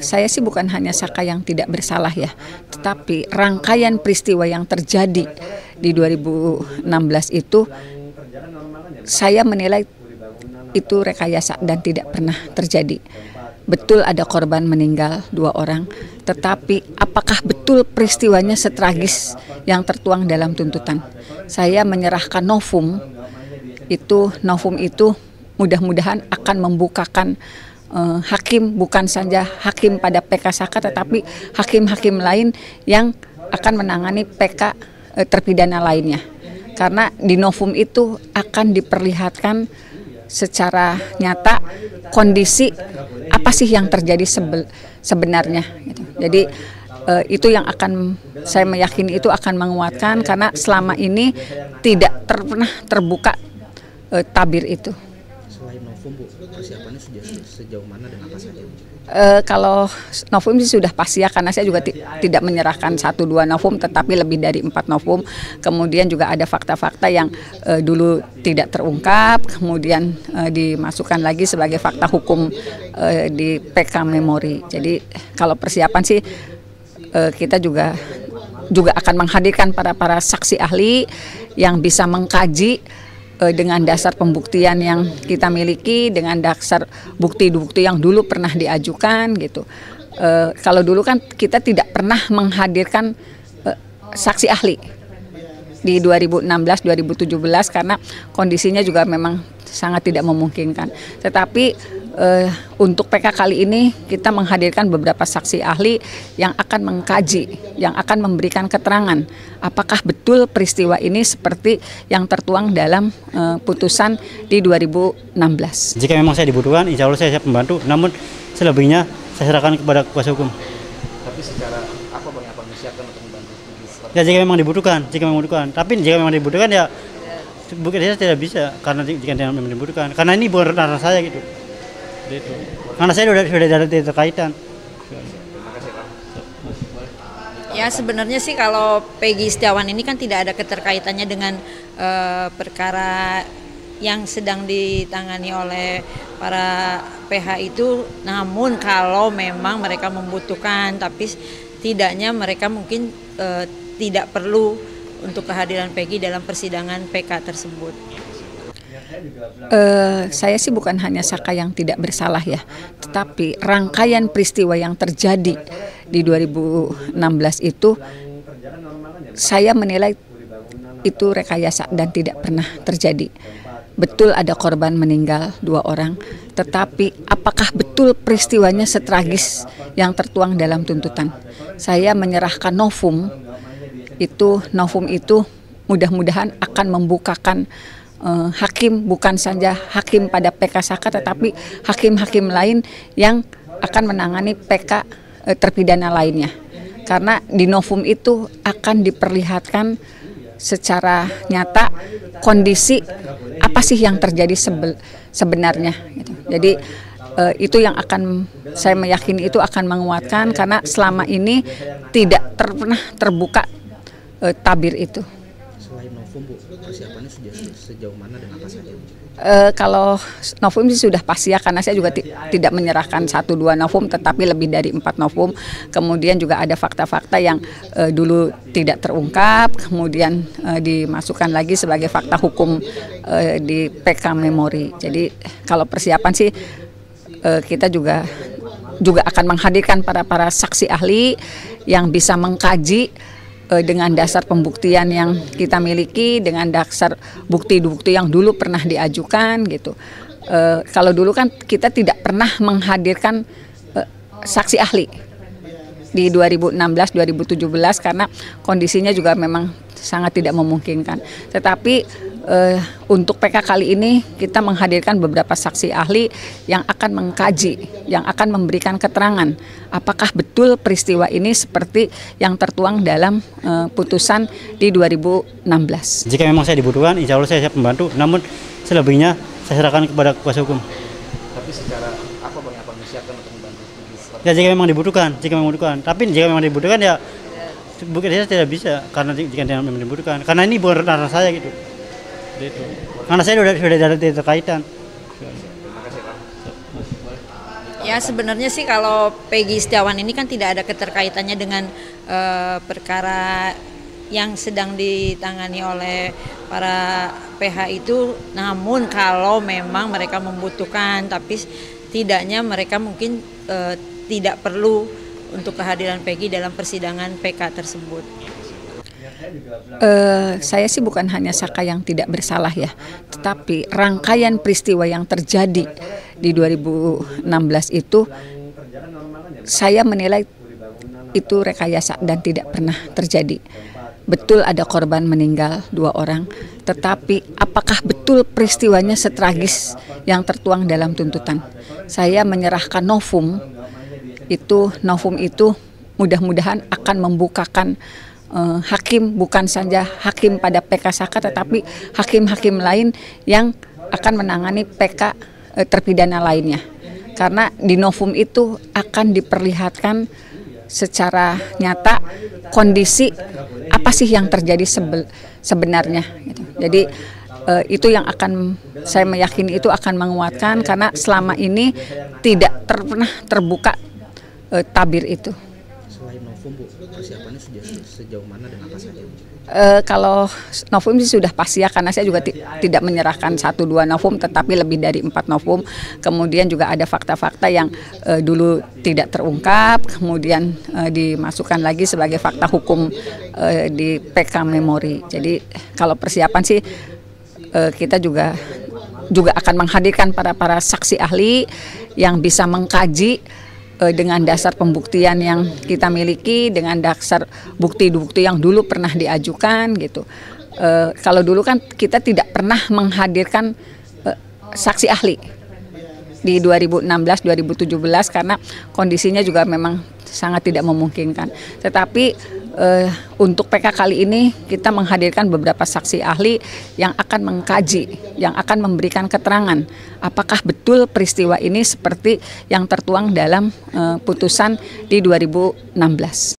Saya sih bukan hanya Saka yang tidak bersalah ya, tetapi rangkaian peristiwa yang terjadi di 2016 itu saya menilai itu rekayasa dan tidak pernah terjadi. Betul ada korban meninggal 2 orang, tetapi apakah betul peristiwanya setragis yang tertuang dalam tuntutan? Saya menyerahkan novum itu mudah-mudahan akan membukakan hakim, bukan saja hakim pada PK Saka, tetapi hakim-hakim lain yang akan menangani PK terpidana lainnya. Karena di novum itu akan diperlihatkan secara nyata kondisi apa sih yang terjadi sebenarnya. Gitu. Jadi itu yang akan saya meyakini itu akan menguatkan, karena selama ini tidak pernah terbuka tabir itu. Selain novum, Bu, persiapannya sejauh mana dan apa saja? Kalau novum sih sudah pasti ya, karena saya juga tidak menyerahkan 1-2 novum, tetapi lebih dari 4 novum. Kemudian juga ada fakta-fakta yang dulu tidak terungkap, kemudian dimasukkan lagi sebagai fakta hukum di PK Memori. Jadi kalau persiapan sih kita juga akan menghadirkan para saksi ahli yang bisa mengkaji dengan dasar pembuktian yang kita miliki, dengan dasar bukti-bukti yang dulu pernah diajukan gitu. Kalau dulu kan kita tidak pernah menghadirkan saksi ahli di 2016-2017 karena kondisinya juga memang sangat tidak memungkinkan. Tetapi untuk PK kali ini kita menghadirkan beberapa saksi ahli yang akan mengkaji, yang akan memberikan keterangan apakah betul peristiwa ini seperti yang tertuang dalam putusan di 2016. Jika memang saya dibutuhkan, insya Allah saya siap membantu, namun selebihnya saya serahkan kepada kuasa hukum. Tapi secara apa Bang yang menyiapkan untuk membantu? Ya jika memang dibutuhkan, Tapi jika memang dibutuhkan ya bukan saya tidak bisa, karena jika memang dibutuhkan. Karena ini bukan ranah saya gitu. Itu. Karena saya sudah ada terkaitan. Ya sebenarnya sih kalau Peggy Setiawan ini kan tidak ada keterkaitannya dengan perkara yang sedang ditangani oleh para PH itu. Namun kalau memang mereka membutuhkan, tapi tidaknya mereka mungkin tidak perlu untuk kehadiran Peggy dalam persidangan PK tersebut. Saya sih bukan hanya Saka yang tidak bersalah ya, tetapi rangkaian peristiwa yang terjadi di 2016 itu saya menilai itu rekayasa dan tidak pernah terjadi. Betul ada korban meninggal 2 orang, tetapi apakah betul peristiwanya setragis yang tertuang dalam tuntutan? Saya menyerahkan novum itu mudah-mudahan akan membukakan hakim, bukan saja hakim pada PK Saka, tetapi hakim-hakim lain yang akan menangani PK terpidana lainnya. Karena di novum itu akan diperlihatkan secara nyata kondisi apa sih yang terjadi sebenarnya. Gitu. Jadi itu yang akan saya meyakini itu akan menguatkan, karena selama ini tidak pernah terbuka tabir itu. Selain novum, Bu, persiapannya sejauh mana dan apa saja? Kalau novum sih sudah pasti ya, karena saya juga tidak menyerahkan 1-2 novum, tetapi lebih dari 4 novum. Kemudian juga ada fakta-fakta yang dulu tidak terungkap, kemudian dimasukkan lagi sebagai fakta hukum di PK Memori. Jadi kalau persiapan sih kita juga akan menghadirkan para saksi ahli yang bisa mengkaji dengan dasar pembuktian yang kita miliki, dengan dasar bukti-bukti yang dulu pernah diajukan gitu. Kalau dulu kan kita tidak pernah menghadirkan saksi ahli di 2016-2017 karena kondisinya juga memang sangat tidak memungkinkan. Tetapi untuk PK kali ini kita menghadirkan beberapa saksi ahli yang akan mengkaji, yang akan memberikan keterangan apakah betul peristiwa ini seperti yang tertuang dalam putusan di 2016. Jika memang saya dibutuhkan, insya Allah saya siap membantu, namun selebihnya saya serahkan kepada kuasa hukum. Tapi secara apa Bang yang menyiapkan untuk membantu? Ya jika memang dibutuhkan, Tapi jika memang dibutuhkan ya bukan saya tidak bisa, karena jika memang dibutuhkan. Karena ini bukan ranah saya gitu. Itu. Karena saya sudah ada terkaitan. Ya sebenarnya sih kalau Peggy Setiawan ini kan tidak ada keterkaitannya dengan perkara yang sedang ditangani oleh para PH itu. Namun kalau memang mereka membutuhkan, tapi tidaknya mereka mungkin tidak perlu untuk kehadiran Peggy dalam persidangan PK tersebut. Saya sih bukan hanya Saka yang tidak bersalah ya, tetapi rangkaian peristiwa yang terjadi di 2016 itu saya menilai itu rekayasa dan tidak pernah terjadi. Betul ada korban meninggal 2 orang, tetapi apakah betul peristiwanya setragis yang tertuang dalam tuntutan? Saya menyerahkan novum itu mudah-mudahan akan membukakan hakim, bukan saja hakim pada PK Saka, tetapi hakim-hakim lain yang akan menangani PK terpidana lainnya. Karena di novum itu akan diperlihatkan secara nyata kondisi apa sih yang terjadi sebenarnya. Gitu. Jadi itu yang akan saya meyakini itu akan menguatkan, karena selama ini tidak pernah terbuka tabir itu. Selain novum Bu, persiapannya sudah sejauh mana dan apa saja? Kalau novum sih sudah pasti ya, karena saya juga tidak menyerahkan 1-2 novum, tetapi lebih dari 4 novum. Kemudian juga ada fakta-fakta yang dulu tidak terungkap, kemudian dimasukkan lagi sebagai fakta hukum di PK Memori. Jadi kalau persiapan sih kita juga akan menghadirkan para saksi ahli yang bisa mengkaji dengan dasar pembuktian yang kita miliki, dengan dasar bukti-bukti yang dulu pernah diajukan gitu. Kalau dulu kan kita tidak pernah menghadirkan saksi ahli di 2016-2017 karena kondisinya juga memang sangat tidak memungkinkan. Tetapi untuk PK kali ini kita menghadirkan beberapa saksi ahli yang akan mengkaji, yang akan memberikan keterangan apakah betul peristiwa ini seperti yang tertuang dalam putusan di 2016.